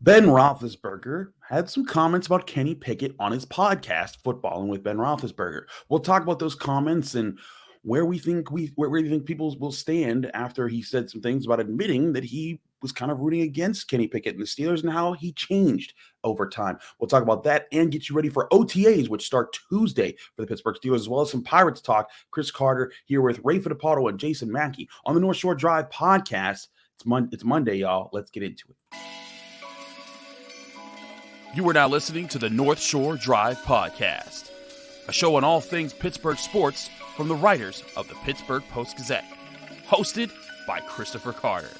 Ben Roethlisberger had some comments about Kenny Pickett on his podcast, Footballing with Ben Roethlisberger. We'll talk about those comments and where we think people will stand after he said some things about admitting that he was kind of rooting against Kenny Pickett and the Steelers and how he changed over time. We'll talk about that and get you ready for OTAs, which start Tuesday for the Pittsburgh Steelers, as well as some Pirates talk. Chris Carter here with Ray Fittipaldo and Jason Mackey on the North Shore Drive podcast. It's Monday, y'all. Let's get into it. You are now listening to the North Shore Drive Podcast, a show on all things Pittsburgh sports from the writers of the Pittsburgh Post-Gazette, hosted by Christopher Carter.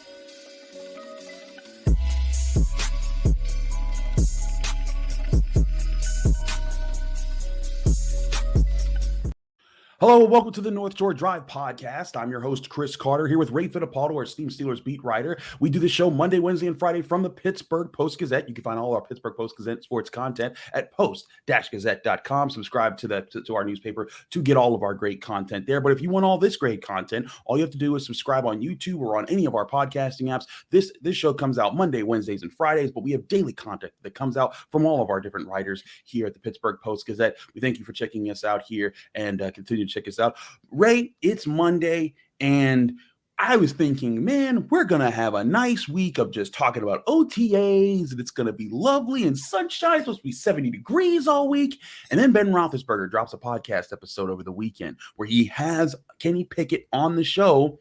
Hello, welcome to the North Shore Drive podcast. I'm your host, Chris Carter, here with Ray Fittipaldo, our esteemed Steelers beat writer. We do the show Monday, Wednesday, and Friday from the Pittsburgh Post-Gazette. You can find all our Pittsburgh Post-Gazette sports content at post-gazette.com. Subscribe to our newspaper to get all of our great content there. But if you want all this great content, all you have to do is subscribe on YouTube or on any of our podcasting apps. This show comes out Monday, Wednesdays, and Fridays, but we have daily content that comes out from all of our different writers here at the Pittsburgh Post-Gazette. We thank you for checking us out here and continue check us out. Ray, it's Monday, and I was thinking, man, we're going to have a nice week of just talking about OTAs, and it's going to be lovely and sunshine. It's supposed to be 70 degrees all week. And then Ben Roethlisberger drops a podcast episode over the weekend where he has Kenny Pickett on the show,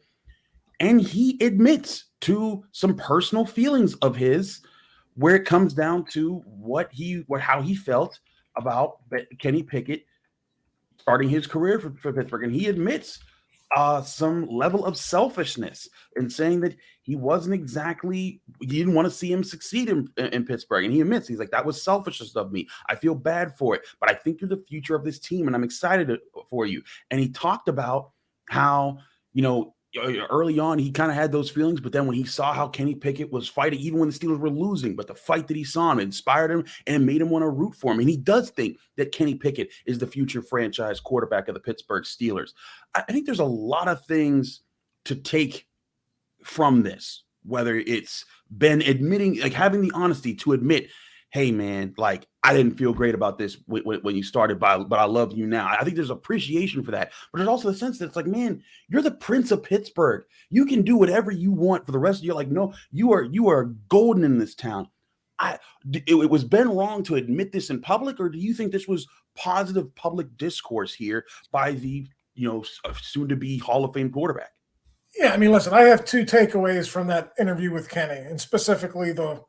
and he admits to some personal feelings of his where it comes down to how he felt about Kenny Pickett starting his career for Pittsburgh. And he admits some level of selfishness in saying that he didn't want to see him succeed in Pittsburgh. And he admits, he's like, that was selfishness of me. I feel bad for it, but I think you're the future of this team and I'm excited for you. And he talked about how, early on, he kind of had those feelings, but then when he saw how Kenny Pickett was fighting, even when the Steelers were losing, but the fight that he saw him inspired him and made him want to root for him. And he does think that Kenny Pickett is the future franchise quarterback of the Pittsburgh Steelers. I think there's a lot of things to take from this, whether it's Ben admitting, like having the honesty to admit, hey, man, like, I didn't feel great about this when you started, but I love you now. I think there's appreciation for that. But there's also the sense that it's like, man, you're the Prince of Pittsburgh. You can do whatever you want for the rest of your life. No, you are golden in this town. It was Ben wrong to admit this in public, or do you think this was positive public discourse here by the soon-to-be Hall of Fame quarterback? Yeah, I mean, listen, I have two takeaways from that interview with Kenny, and specifically the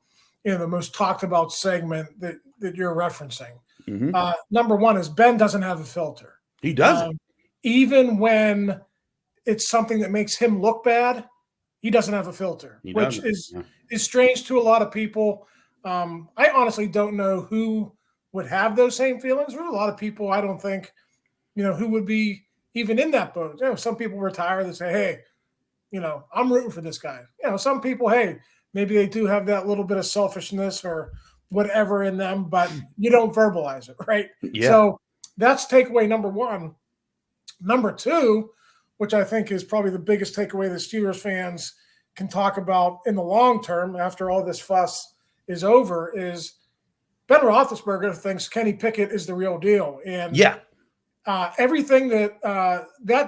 most talked about segment that you're referencing. Mm-hmm. Number one is Ben doesn't have a filter. He doesn't. Even when it's something that makes him look bad, he doesn't have a filter, which is strange to a lot of people. I honestly don't know who would have those same feelings. There's a lot of people I don't think, who would be even in that boat. Some people retire that say, hey, I'm rooting for this guy. Some people, hey, maybe they do have that little bit of selfishness or whatever in them, but you don't verbalize it, right? Yeah. So that's takeaway number one. Number two, which I think is probably the biggest takeaway that Steelers fans can talk about in the long term after all this fuss is over, is Ben Roethlisberger thinks Kenny Pickett is the real deal. And everything that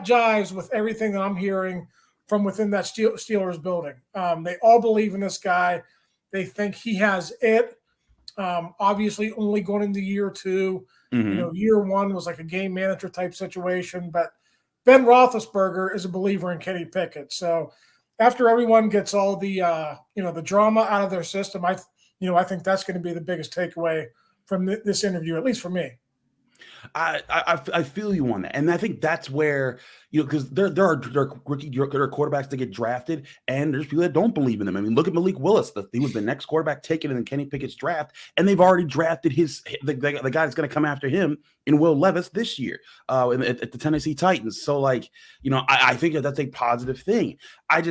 jives with everything that I'm hearing from within that Steelers building. They all believe in this guy. They think he has it. Obviously, only going into year two. Mm-hmm. Year one was like a game manager type situation. But Ben Roethlisberger is a believer in Kenny Pickett. So after everyone gets all the the drama out of their system, I think that's going to be the biggest takeaway from this interview, at least for me. I feel you on that, and I think that's where because there are quarterbacks that get drafted, and there's people that don't believe in them. I mean, look at Malik Willis; he was the next quarterback taken in Kenny Pickett's draft, and they've already drafted the guy that's going to come after him in Will Levis this year at the Tennessee Titans. So, I think that's a positive thing. I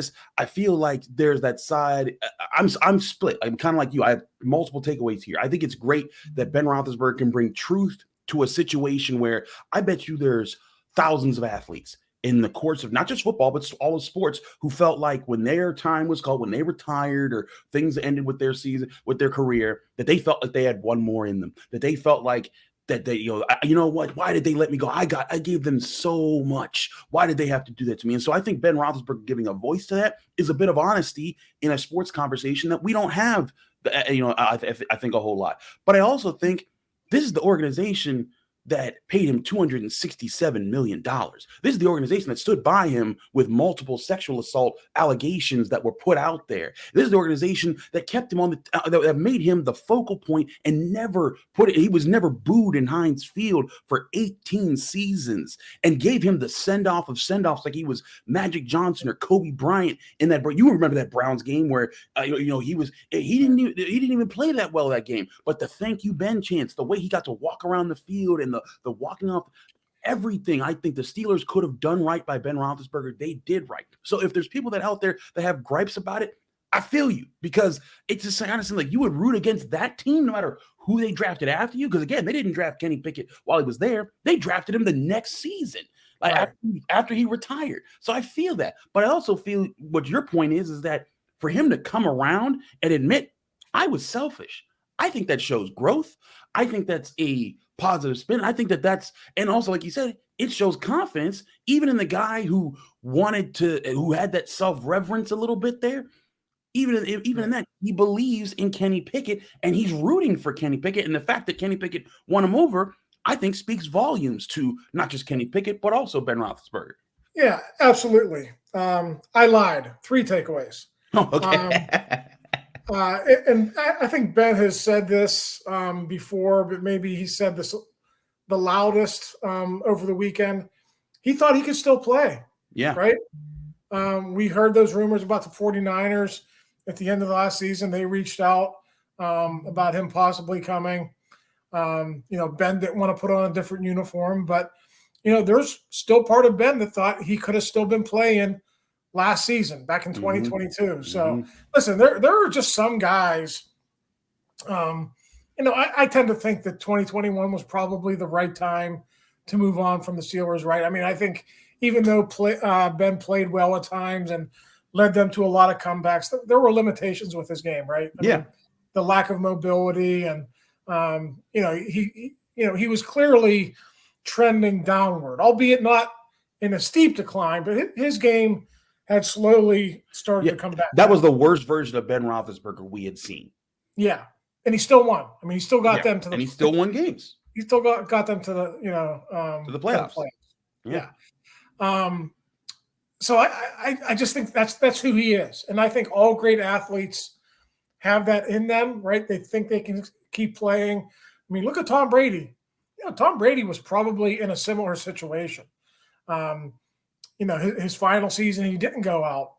feel like there's that side. I'm split. I'm kind of like you. I have multiple takeaways here. I think it's great that Ben Roethlisberger can bring truth to a situation where I bet you there's thousands of athletes in the course of not just football, but all of sports, who felt like when their time was called, when they retired or things ended with their season, with their career, that they felt like they had one more in them, that they felt like that they, you know what, why did they let me go? I gave them so much. Why did they have to do that to me? And so I think Ben Roethlisberger giving a voice to that is a bit of honesty in a sports conversation that we don't have, I think a whole lot. But I also think this is the organization that paid him $267 million. This is the organization that stood by him with multiple sexual assault allegations that were put out there. This is the organization that kept him on that made him the focal point and never he was never booed in Heinz Field for 18 seasons and gave him the send-off of send-offs like he was Magic Johnson or Kobe Bryant in that. You remember that Browns game where he didn't even play that well that game, but the thank you Ben chants, the way he got to walk around the field and the walking off, everything I think the Steelers could have done right by Ben Roethlisberger, they did right. So if there's people that out there that have gripes about it, I feel you, because it's just honestly like you would root against that team no matter who they drafted after you. Because again, they didn't draft Kenny Pickett while he was there; they drafted him the next season, like Right. after he retired. So I feel that, but I also feel what your point is that for him to come around and admit I was selfish, I think that shows growth. I think that's a positive spin. I think that's, and also, like you said, it shows confidence, even in the guy who had that self-reverence a little bit there. Even in that, he believes in Kenny Pickett and he's rooting for Kenny Pickett. And the fact that Kenny Pickett won him over, I think speaks volumes to not just Kenny Pickett, but also Ben Roethlisberger. Yeah, absolutely. I lied. 3 takeaways. Oh, okay. And I think Ben has said this before, but maybe he said this the loudest over the weekend. He thought he could still play. Yeah. Right? We heard those rumors about the 49ers at the end of the last season. They reached out about him possibly coming. Ben didn't want to put on a different uniform, but, there's still part of Ben that thought he could have still been playing last season back in 2022. Mm-hmm. So listen, there are just some guys, I tend to think that 2021 was probably the right time to move on from the Steelers, right? I mean, I think even though Ben played well at times and led them to a lot of comebacks, there were limitations with his game, right? I mean, the lack of mobility and, he was clearly trending downward, albeit not in a steep decline, but his game had slowly started to come back. That was the worst version of Ben Roethlisberger we had seen. Yeah. And he still won. I mean, he still got them to the – and he still won games. He still got them to the, to the playoffs. Yeah. So I just think that's who he is. And I think all great athletes have that in them, right? They think they can keep playing. I mean, look at Tom Brady. Tom Brady was probably in a similar situation. His final season, he didn't go out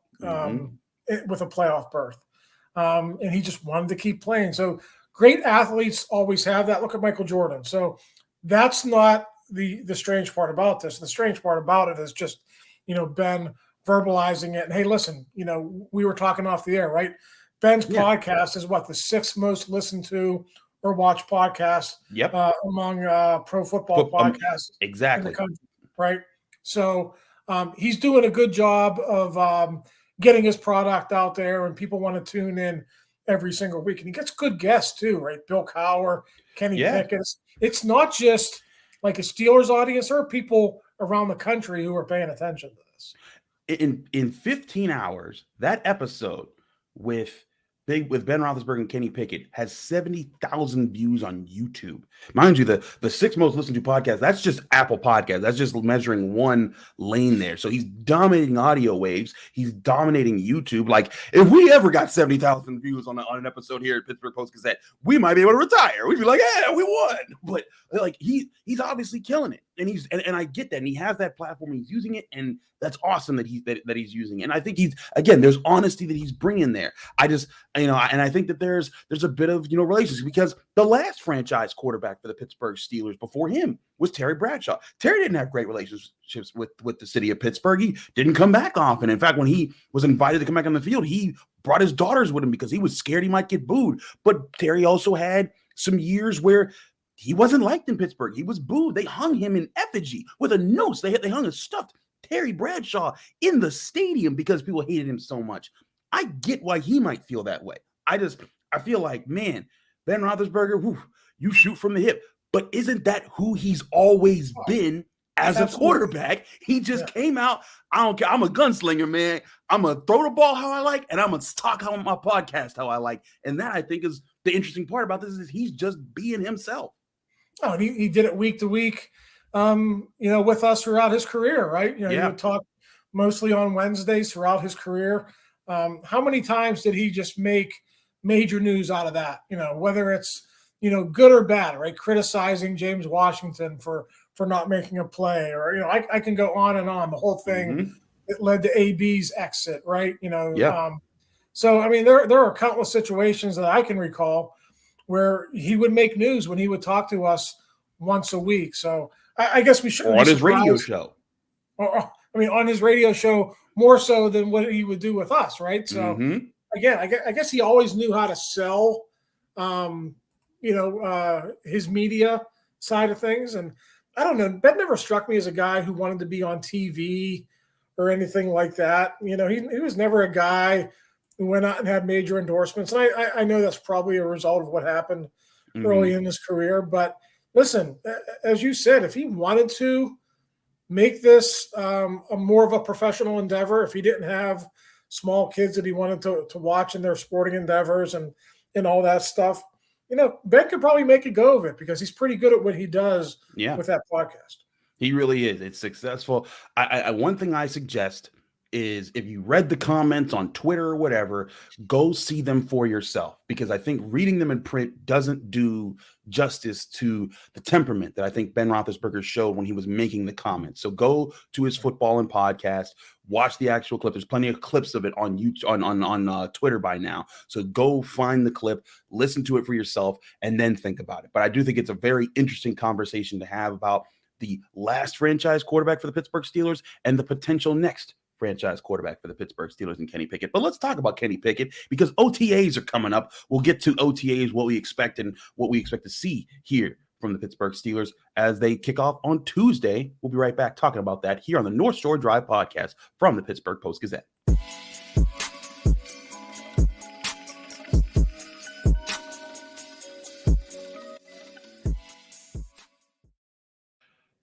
with a playoff berth. And he just wanted to keep playing. So great athletes always have that. Look at Michael Jordan. So that's not the strange part about this. The strange part about it is just, Ben verbalizing it. And hey, listen, we were talking off the air, right? Ben's podcast is the 6th most listened to or watched podcast among pro football podcasts. Exactly. In the country, right? So he's doing a good job of getting his product out there, and people want to tune in every single week. And he gets good guests too, right? Bill Cowher, Kenny Pickett. It's not just like a Steelers audience. There are people around the country who are paying attention to this. In 15 hours, that episode with Ben Roethlisberger and Kenny Pickett has 70,000 views on YouTube. Mind you, the 6th most listened to podcast, that's just Apple Podcast. That's just measuring one lane there. So he's dominating audio waves. He's dominating YouTube. Like, if we ever got 70,000 views on an episode here at Pittsburgh Post-Gazette, we might be able to retire. We'd be like, yeah, we won. But like he's obviously killing it. And I get that. And he has that platform. He's using it. And that's awesome that he's using it. And I think there's honesty that he's bringing there. And I think that there's a bit of, relationship, because the last franchise quarterback for the Pittsburgh Steelers before him was Terry Bradshaw. Terry didn't have great relationships with the city of Pittsburgh. He didn't come back often. In fact, when he was invited to come back on the field, he brought his daughters with him because he was scared he might get booed. But Terry also had some years where he wasn't liked in Pittsburgh. He was booed. They hung him in effigy with a noose. They hung a stuffed Terry Bradshaw in the stadium because people hated him so much. I get why he might feel that way. I feel like, man, Ben Roethlisberger, whew, you shoot from the hip. But isn't that who he's always been as a quarterback? He just came out, I don't care. I'm a gunslinger, man. I'm going to throw the ball how I like, and I'm going to talk on my podcast how I like. And that, I think, is the interesting part about this is he's just being himself. Oh, and he did it week to week, with us throughout his career, right? He would talk mostly on Wednesdays throughout his career. How many times did he just make major news out of that? Whether it's, good or bad, right? Criticizing James Washington for not making a play, or, I can go on and on. The whole thing that led to AB's exit, right? So, I mean, there are countless situations that I can recall where he would make news when he would talk to us once a week. So I guess we should on his radio show. On his radio show more so than what he would do with us, right? So again, I guess he always knew how to sell, his media side of things. And I don't know, Ben never struck me as a guy who wanted to be on TV or anything like that. He was never a guy who went out and had major endorsements. And I know that's probably a result of what happened early in his career. But listen, as you said, if he wanted to make this a more of a professional endeavor, if he didn't have small kids that he wanted to watch in their sporting endeavors and all that stuff, Ben could probably make a go of it because he's pretty good at what he does with that podcast. He really is. It's successful. One thing I suggest is if you read the comments on Twitter or whatever, go see them for yourself, because I think reading them in print doesn't do justice to the temperament that I think Ben Roethlisberger showed when he was making the comments. So go to his Football and Podcast, watch the actual clip. There's plenty of clips of it on YouTube, on Twitter by now. So go find the clip, listen to it for yourself, and then think about it. But I do think it's a very interesting conversation to have about the last franchise quarterback for the Pittsburgh Steelers and the potential next franchise quarterback for the Pittsburgh Steelers and Kenny Pickett. But let's talk about Kenny Pickett because OTAs are coming up. We'll get to OTAs, what we expect and what we expect to see here from the Pittsburgh Steelers as they kick off on Tuesday. We'll be right back talking about that here on the North Shore Drive podcast from the Pittsburgh Post-Gazette.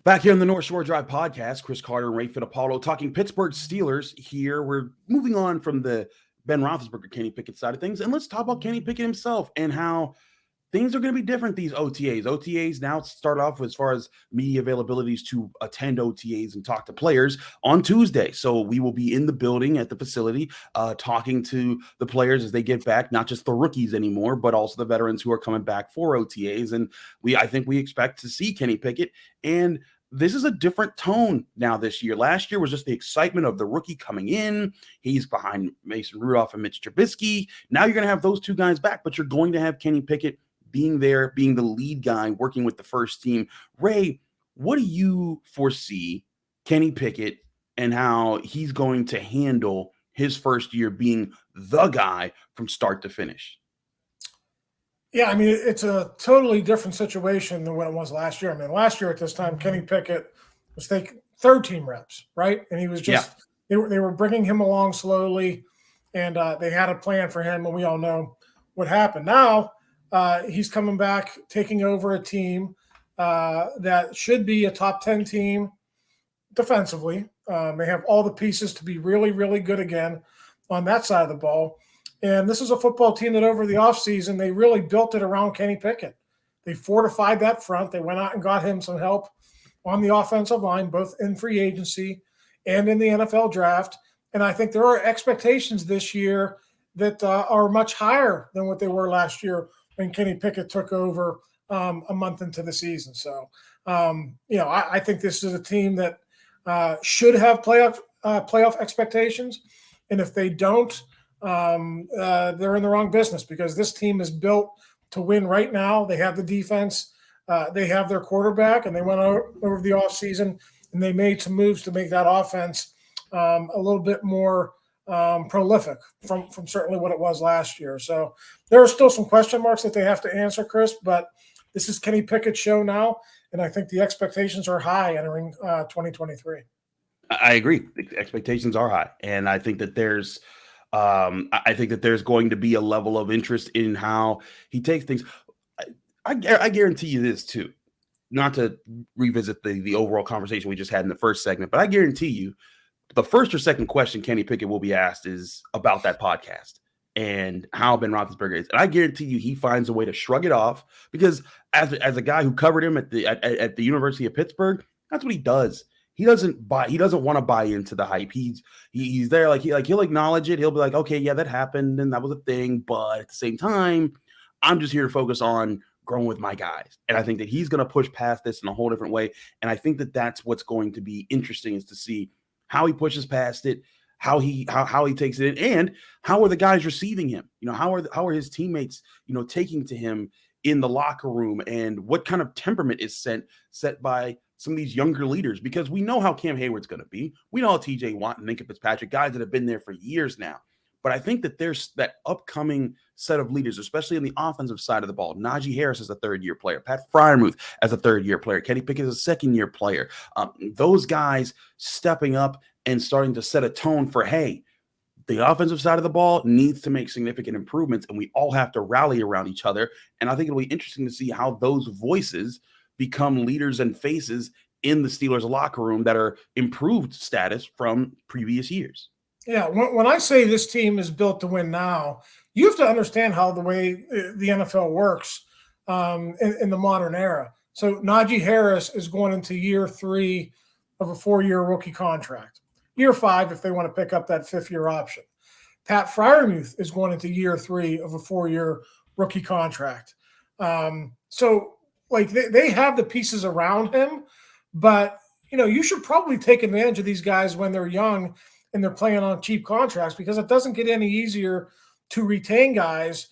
Back here on the North Shore Drive podcast, Chris Carter and Ray Fittipaldo talking Pittsburgh Steelers here. We're moving on from the Ben Roethlisberger, Kenny Pickett side of things, and let's talk about Kenny Pickett himself and how things are going to be different these OTAs. OTAs now start off as far as media availabilities to attend OTAs and talk to players on Tuesday. So we will be in the building at the facility talking to the players as they get back, not just the rookies anymore, but also the veterans who are coming back for OTAs. And I think we expect to see Kenny Pickett, and this is a different tone now this year. Last year was just the excitement of the rookie coming in. He's behind Mason Rudolph and Mitch Trubisky. Now you're going to have those two guys back, but you're going to have Kenny Pickett being there, being the lead guy, working with the first team. Ray, what do you foresee Kenny Pickett and how he's going to handle his first year being the guy from start to finish? Yeah, I mean, it's a totally different situation than when it was last year. I mean, last year at this time, Kenny Pickett was taking third team reps, right? And he was just they were bringing him along slowly, and they had a plan for him, and we all know what happened. Now he's coming back, taking over a team that should be a top 10 team defensively. They have all the pieces to be really, really good again on that side of the ball. And this is a football team that over the offseason, they really built it around Kenny Pickett. They fortified that front. They went out and got him some help on the offensive line, both in free agency and in the NFL draft. And I think there are expectations this year that are much higher than what they were last year when Kenny Pickett took over a month into the season. So, I think this is a team that should have playoff expectations. And if they don't, they're in the wrong business, because this team is built to win right now. They have the defense, they have their quarterback, and they went over the offseason and they made some moves to make that offense a little bit more prolific from certainly what it was last year. So there are still some question marks that they have to answer, Chris, but this is Kenny Pickett's show now, and I think the expectations are high entering 2023. I agree. The expectations are high, and I think that there's going to be a level of interest in how he takes things. I guarantee you this too. Not to revisit the overall conversation we just had in the first segment, but I guarantee you the first or second question Kenny Pickett will be asked is about that podcast and how Ben Roethlisberger is. And I guarantee you he finds a way to shrug it off because as a guy who covered him at the University of Pittsburgh, that's what he does. He doesn't want to buy into the hype. He's there he'll acknowledge it. He'll be like, okay, yeah, that happened and that was a thing, but at the same time, I'm just here to focus on growing with my guys. And I think that he's going to push past this in a whole different way. And I think that that's what's going to be interesting is to see how he pushes past it, how he takes it in, and how are the guys receiving him? How are his teammates, taking to him in the locker room, and what kind of temperament is set by some of these younger leaders? Because we know how Cam Hayward's going to be. We know how TJ Watt and Minka Fitzpatrick, guys that have been there for years now. But I think that there's that upcoming set of leaders, especially on the offensive side of the ball. Najee Harris is a third-year player. Pat Freiermuth as a third-year player. Kenny Pickett is a second-year player. Those guys stepping up and starting to set a tone for, hey, the offensive side of the ball needs to make significant improvements, and we all have to rally around each other. And I think it'll be interesting to see how those voices become leaders and faces in the Steelers locker room that are improved status from previous years. Yeah, when I say this team is built to win now, you have to understand how the way the NFL works in the modern era. So Najee Harris is going into year 3 of a 4-year rookie contract. Year 5 if they want to pick up that 5th-year option. Pat Freiermuth is going into year 3 of a 4-year rookie contract. So they have the pieces around him, but you should probably take advantage of these guys when they're young and they're playing on cheap contracts, because it doesn't get any easier to retain guys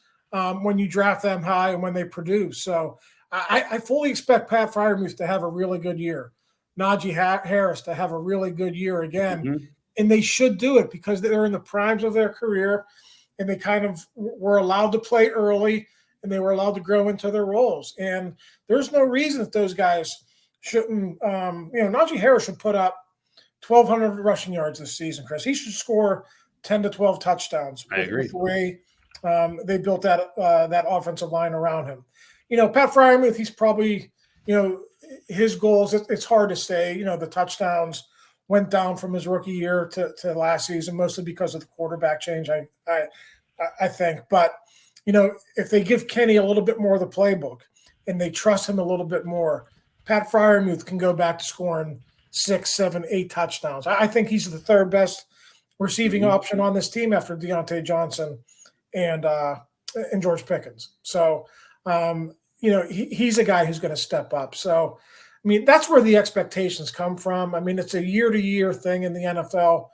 when you draft them high and when they produce. So I fully expect Pat Freiermuth to have a really good year, Najee Harris to have a really good year again. Mm-hmm. And they should do it because they're in the primes of their career and they kind of were allowed to play early and they were allowed to grow into their roles. And there's no reason that those guys shouldn't, Najee Harris should put up 1,200 rushing yards this season, Chris. He should score 10 to 12 touchdowns. I agree. With the way they built that offensive line around him. Pat Freiermuth, he's probably, his goals, it's hard to say. The touchdowns went down from his rookie year to last season, mostly because of the quarterback change, I think. But, if they give Kenny a little bit more of the playbook and they trust him a little bit more, Pat Freiermuth can go back to scoring 6, 7, 8 touchdowns. I think he's the third best receiving option on this team after Deontay Johnson and George Pickens. So, he's a guy who's going to step up. So, that's where the expectations come from. It's a year-to-year thing in the NFL.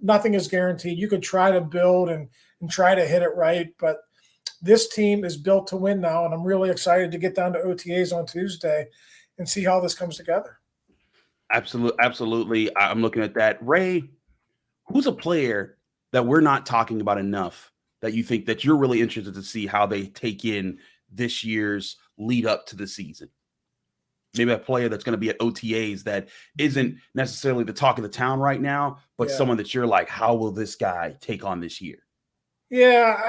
Nothing is guaranteed. You could try to build and try to hit it right, but this team is built to win now, and I'm really excited to get down to OTAs on Tuesday and see how this comes together. Absolutely. I'm looking at that. Ray, who's a player that we're not talking about enough that you think that you're really interested to see how they take in this year's lead up to the season? Maybe a player that's going to be at OTAs that isn't necessarily the talk of the town right now, but someone that you're like, how will this guy take on this year? Yeah,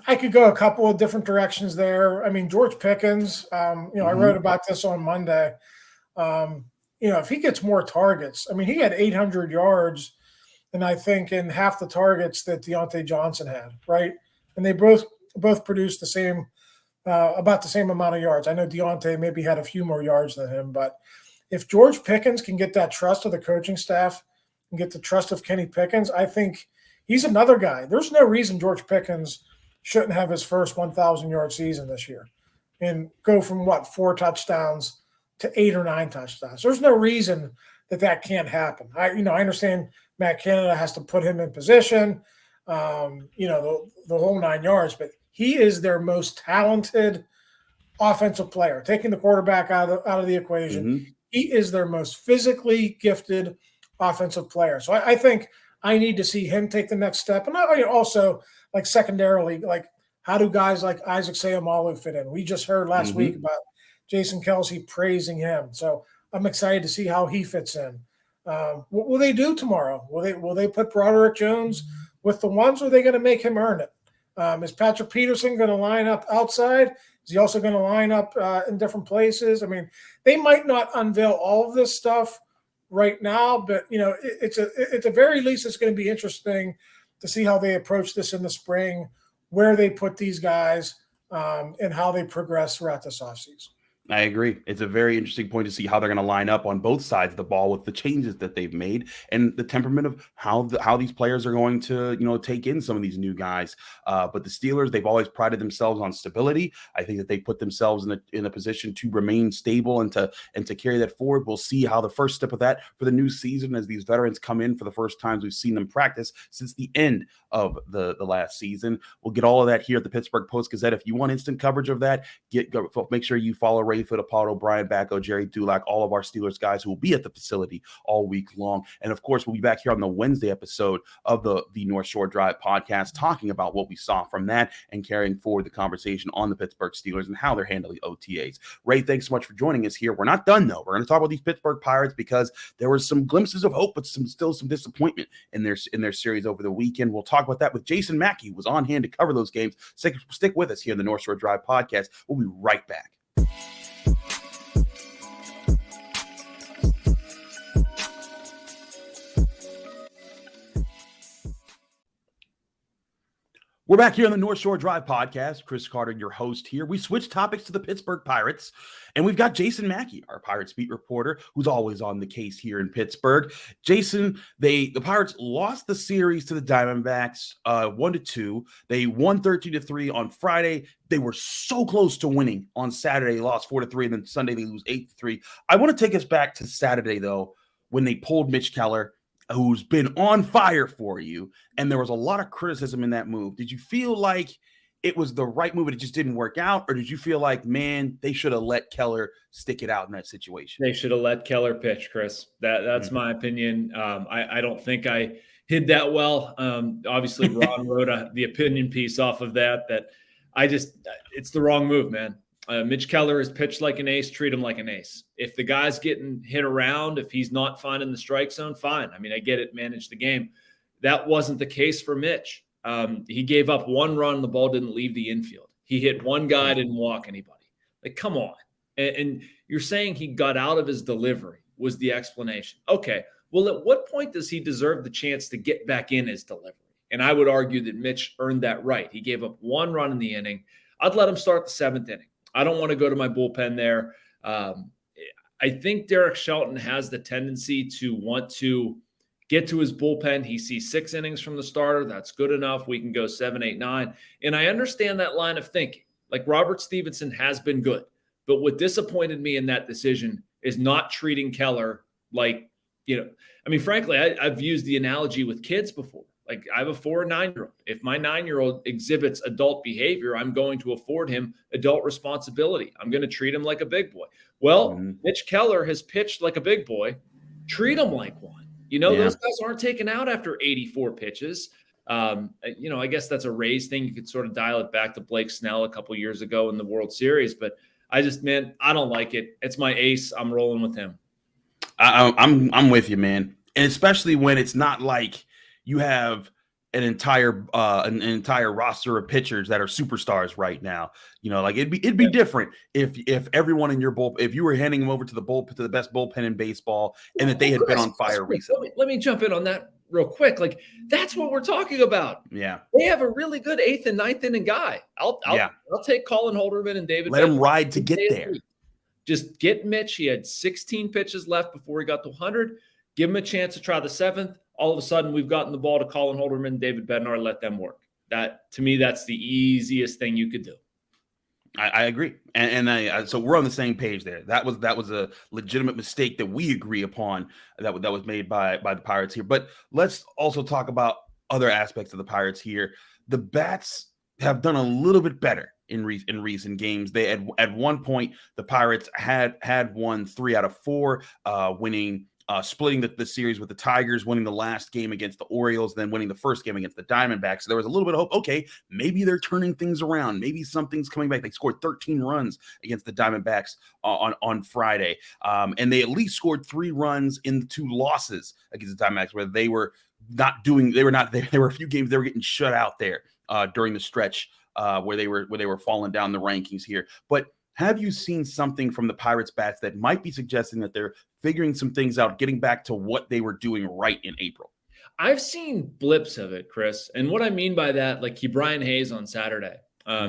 I could go a couple of different directions there. George Pickens, I wrote about this on Monday. If he gets more targets, he had 800 yards, and I think in half the targets that Deontay Johnson had, right? And they both produced the same, about the same amount of yards. I know Deontay maybe had a few more yards than him, but if George Pickens can get that trust of the coaching staff and get the trust of Kenny Pickens, I think he's another guy. There's no reason George Pickens shouldn't have his first 1,000-yard season this year and go from 4 touchdowns to 8 or 9 touchdowns. There's no reason that can't happen. I understand Matt Canada has to put him in position, the whole 9 yards, but he is their most talented offensive player. Taking the quarterback out of the equation, he is their most physically gifted offensive player. So I think I need to see him take the next step. And I also, secondarily, how do guys like Isaac Seumalo fit in? We just heard last week about Jason Kelce praising him. So I'm excited to see how he fits in. What will they do tomorrow? Will they put Broderick Jones with the ones, or are they going to make him earn it? Is Patrick Peterson going to line up outside? Is he also going to line up in different places? I mean, they might not unveil all of this stuff right now, but it's a very least it's going to be interesting to see how they approach this in the spring, where they put these guys, and how they progress throughout this offseason. I agree. It's a very interesting point to see how they're going to line up on both sides of the ball with the changes that they've made and the temperament of how these players are going to, take in some of these new guys. But the Steelers, they've always prided themselves on stability. I think that they put themselves in a position to remain stable and to carry that forward. We'll see how the first step of that for the new season as these veterans come in for the first times we've seen them practice since the end of the last season. We'll get all of that here at the Pittsburgh Post-Gazette. If you want instant coverage of that, make sure you follow Ray Fittipaldo, Brian Bacco, Jerry Dulac, all of our Steelers guys who will be at the facility all week long. And of course, we'll be back here on the Wednesday episode of the North Shore Drive podcast, talking about what we saw from that and carrying forward the conversation on the Pittsburgh Steelers and how they're handling OTAs. Ray, thanks so much for joining us here. We're not done though. We're going to talk about these Pittsburgh Pirates because there were some glimpses of hope, but still some disappointment in their series over the weekend. We'll talk about that with Jason Mackey, who was on hand to cover those games. Stick with us here in the North Shore Drive podcast. We'll be right back. We're back here on the North Shore Drive podcast. Chris Carter, your host here. We switched topics to the Pittsburgh Pirates, and we've got Jason Mackey, our Pirates beat reporter, who's always on the case here in Pittsburgh. Jason, the Pirates lost the series to the Diamondbacks 1-2. They won 13-3 on Friday. They were so close to winning on Saturday. They lost 4-3, and then Sunday they lose 8-3. I want to take us back to Saturday, though, when they pulled Mitch Keller, who's been on fire for you, and there was a lot of criticism in that move. Did you feel like it was the right move and it just didn't work out, or did you feel like, man, they should have let Keller stick it out in that situation? They should have let Keller pitch, Chris. That's my opinion. I don't think I hid that well. Obviously, Ron wrote the opinion piece off of that it's the wrong move, man. Mitch Keller is pitched like an ace, treat him like an ace. If the guy's getting hit around, if he's not finding the strike zone, fine. I mean, I get it, manage the game. That wasn't the case for Mitch. He gave up one run, the ball didn't leave the infield. He hit one guy, didn't walk anybody. Like, come on. And you're saying he got out of his delivery was the explanation. Okay, well, at what point does he deserve the chance to get back in his delivery? And I would argue that Mitch earned that right. He gave up one run in the inning. I'd let him start the seventh inning. I don't want to go to my bullpen there. I think Derek Shelton has the tendency to want to get to his bullpen. He sees 6 innings from the starter. That's good enough. We can go 7, 8, 9. And I understand that line of thinking. Like, Robert Stevenson has been good. But what disappointed me in that decision is not treating Keller like, frankly, I've used the analogy with kids before. Like, I have a 4 or 9-year-old. If my 9-year-old exhibits adult behavior, I'm going to afford him adult responsibility. I'm going to treat him like a big boy. Well, Mitch Keller has pitched like a big boy. Treat him like one. Those guys aren't taken out after 84 pitches. I guess that's a Rays thing. You could sort of dial it back to Blake Snell a couple years ago in the World Series. But I don't like it. It's my ace. I'm rolling with him. I'm with you, man. And especially when it's not like you have an entire roster of pitchers that are superstars right now. It'd be different if everyone in your bullpen, if you were handing them over to the best bullpen in baseball, and that they had been on fire recently. Let me jump in on that real quick. Like, that's what we're talking about. Yeah, they have a really good 8th and 9th inning guy. I'll take Colin Holderman and David. Let him ride to get there. Just get Mitch. He had 16 pitches left before he got to 100. Give him a chance to try the 7th. All of a sudden, we've gotten the ball to Colin Holderman and David Bednar. Let them work. That, to me, that's the easiest thing you could do. I agree, and so we're on the same page there. That was a legitimate mistake that we agree upon that was made by the Pirates here. But let's also talk about other aspects of the Pirates here. The bats have done a little bit better in recent games. They at one point the Pirates had won 3 out of 4, winning splitting the series with the Tigers, winning the last game against the Orioles, then winning the first game against the Diamondbacks. So there was a little bit of hope. Okay, maybe they're turning things around. Maybe something's coming back. They scored 13 runs against the Diamondbacks on Friday. And they at least scored 3 runs in the 2 losses against the Diamondbacks, where they were there were a few games they were getting shut out there during the stretch where they were falling down the rankings here. But have you seen something from the Pirates bats that might be suggesting that they're figuring some things out, getting back to what they were doing right in April? I've seen blips of it, Chris. And what I mean by that, like Brian Hayes on Saturday,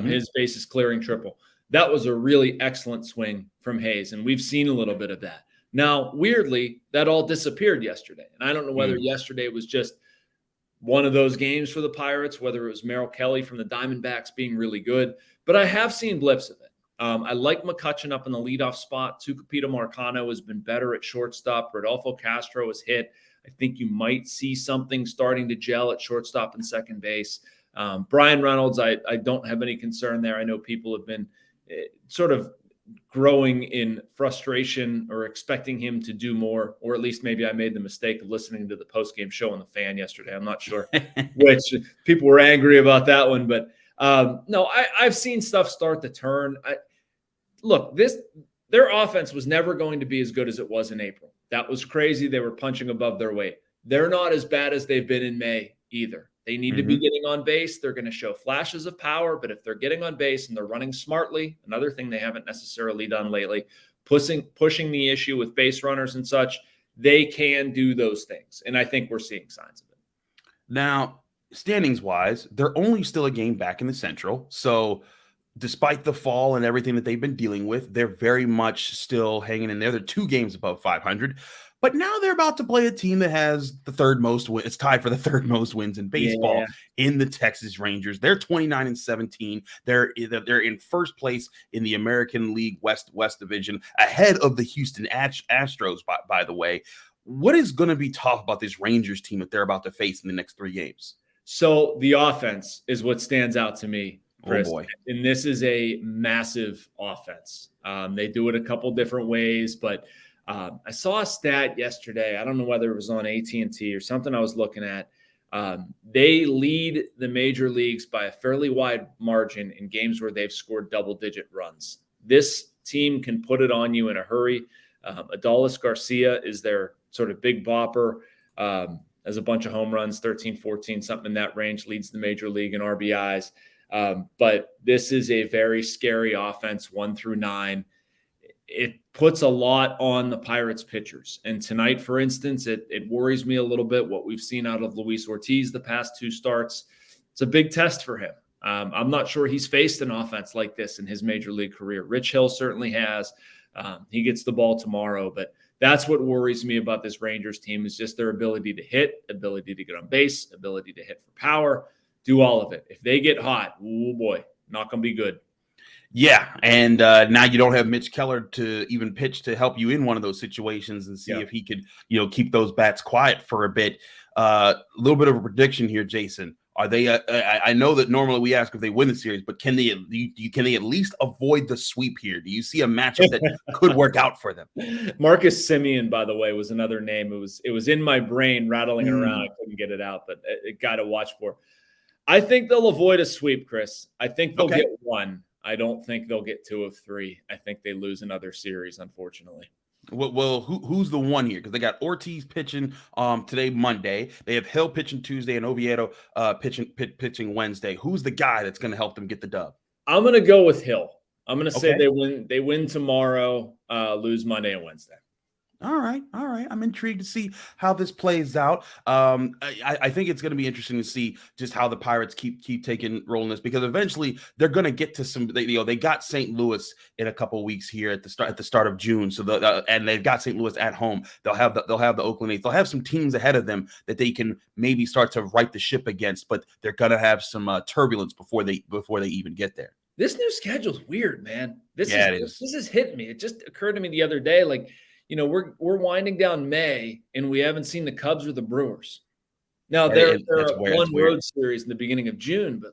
his bases clearing triple. That was a really excellent swing from Hayes. And we've seen a little bit of that. Now, weirdly, that all disappeared yesterday. And I don't know whether yesterday was just one of those games for the Pirates, whether it was Merrill Kelly from the Diamondbacks being really good. But I have seen blips of it. I like McCutchen up in the leadoff spot. Tucupita Marcano has been better at shortstop. Rodolfo Castro has hit. I think you might see something starting to gel at shortstop and second base. Brian Reynolds, I don't have any concern there. I know people have been sort of growing in frustration or expecting him to do more, or at least maybe I made the mistake of listening to the post-game show on the Fan yesterday. I'm not sure which people were angry about that one, but no, I've seen stuff start to turn. Look, their offense was never going to be as good as it was in April. That was crazy. They were punching above their weight. They're not as bad as they've been in May either. They need to be getting on base. They're going to show flashes of power, but if they're getting on base and they're running smartly, another thing they haven't necessarily done lately, pushing the issue with base runners and such, they can do those things. And I think we're seeing signs of it. Now, standings-wise, they're only still a game back in the Central. So despite the fall and everything that they've been dealing with, they're very much still hanging in there. They're 2 games above 500. But now they're about to play a team that has the 3rd most wins. It's tied for the 3rd most wins in baseball in the Texas Rangers. They're 29-17. They're in first place in the American League West Division, ahead of the Houston Astros, by the way. What is going to be tough about this Rangers team that they're about to face in the next 3 games? So the offense is what stands out to me, Chris. Oh boy. And this is a massive offense. They do it a couple different ways, but I saw a stat yesterday. I don't know whether it was on AT&T or something I was looking at. They lead the major leagues by a fairly wide margin in games where they've scored double-digit runs. This team can put it on you in a hurry. Adolis Garcia is their sort of big bopper. Has a bunch of home runs, 13, 14, something in that range, leads the major league in RBIs. But this is a very scary offense, 1 through 9. It puts a lot on the Pirates pitchers. And tonight, for instance, it worries me a little bit what we've seen out of Luis Ortiz the past 2 starts. It's a big test for him. I'm not sure he's faced an offense like this in his major league career. Rich Hill certainly has. He gets the ball tomorrow, but that's what worries me about this Rangers team is just their ability to hit, ability to get on base, ability to hit for power, do all of it. If they get hot, oh boy, not going to be good. Yeah, and now you don't have Mitch Keller to even pitch to help you in one of those situations and see if he could, keep those bats quiet for a bit. A little bit of a prediction here, Jason. Are they? I know that normally we ask if they win the series, but can they at least avoid the sweep here? Do you see a matchup that could work out for them? Marcus Semien, by the way, was another name. It was in my brain rattling it around. I couldn't get it out, but a guy to watch for. I think they'll avoid a sweep, Chris. I think they'll get 1. I don't think they'll get 2 of 3. I think they lose another series, unfortunately. Well, who's the one here? Because they got Ortiz pitching today, Monday. They have Hill pitching Tuesday and Oviedo pitching Wednesday. Who's the guy that's going to help them get the dub? I'm going to go with Hill. I'm going to say they win tomorrow, lose Monday and Wednesday. All right. I'm intrigued to see how this plays out. I think it's going to be interesting to see just how the Pirates keep taking role in this, because eventually they're going to get to some. They got St. Louis in a couple of weeks here at the start of June. So and they've got St. Louis at home. They'll have the Oakland A's. They'll have some teams ahead of them that they can maybe start to right the ship against. But they're going to have some turbulence before they even get there. This new schedule's weird, man. This is hitting me. It just occurred to me the other day, like. We're winding down May, and we haven't seen the Cubs or the Brewers. Now, they're one road series in the beginning of June, but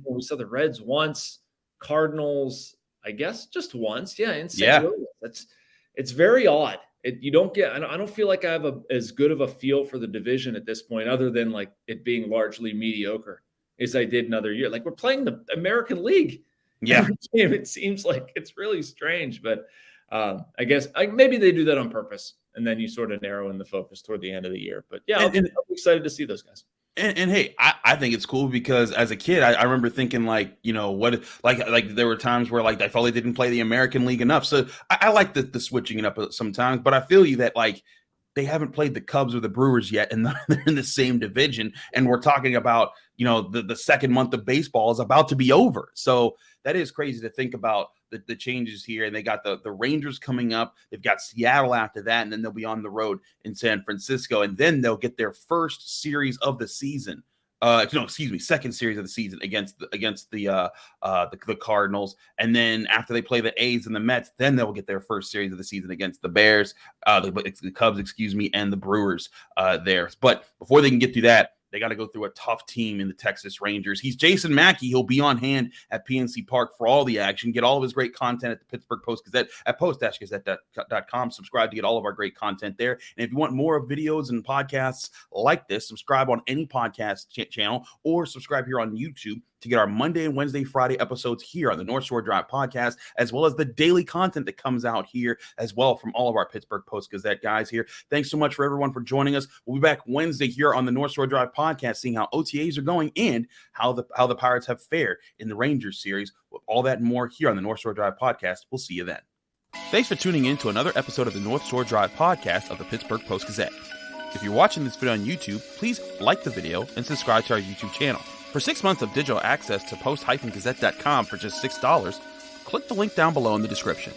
we saw the Reds once, Cardinals, I guess, just once. Yeah, in St. Louis. It's very odd. You don't get. I don't feel like I have as good of a feel for the division at this point, other than like it being largely mediocre, as I did another year. Like we're playing the American League. Yeah, it seems like it's really strange, but I guess maybe they do that on purpose, and then you sort of narrow in the focus toward the end of the year. But yeah, I'll be excited to see those guys. And hey, I think it's cool because as a kid, I remember thinking like, what, like there were times where like I felt they didn't play the American League enough. So I like the switching it up sometimes, but I feel you that like they haven't played the Cubs or the Brewers yet, and they're in the same division. And we're talking about, the second month of baseball is about to be over. So that is crazy to think about the changes here. And they got the Rangers coming up. They've got Seattle after that, and then they'll be on the road in San Francisco. And then they'll get their first series of the season. Second series of the season against the Cardinals. And then after they play the A's and the Mets, then they'll get their first series of the season against the Bears, the Cubs, and the Brewers there. But before they can get through that, they got to go through a tough team in the Texas Rangers. He's Jason Mackey. He'll be on hand at PNC Park for all the action. Get all of his great content at the Pittsburgh Post-Gazette at post-gazette.com. Subscribe to get all of our great content there. And if you want more videos and podcasts like this, subscribe on any podcast channel or subscribe here on YouTube to get our Monday and Wednesday, Friday episodes here on the North Shore Drive podcast, as well as the daily content that comes out here as well from all of our Pittsburgh Post-Gazette guys here. Thanks so much for everyone for joining us. We'll be back Wednesday here on the North Shore Drive podcast, seeing how OTAs are going and how the Pirates have fared in the Rangers series. With all that and more here on the North Shore Drive podcast. We'll see you then. Thanks for tuning in to another episode of the North Shore Drive podcast of the Pittsburgh Post-Gazette. If you're watching this video on YouTube, please like the video and subscribe to our YouTube channel. For 6 months of digital access to post-gazette.com for just $6, click the link down below in the description.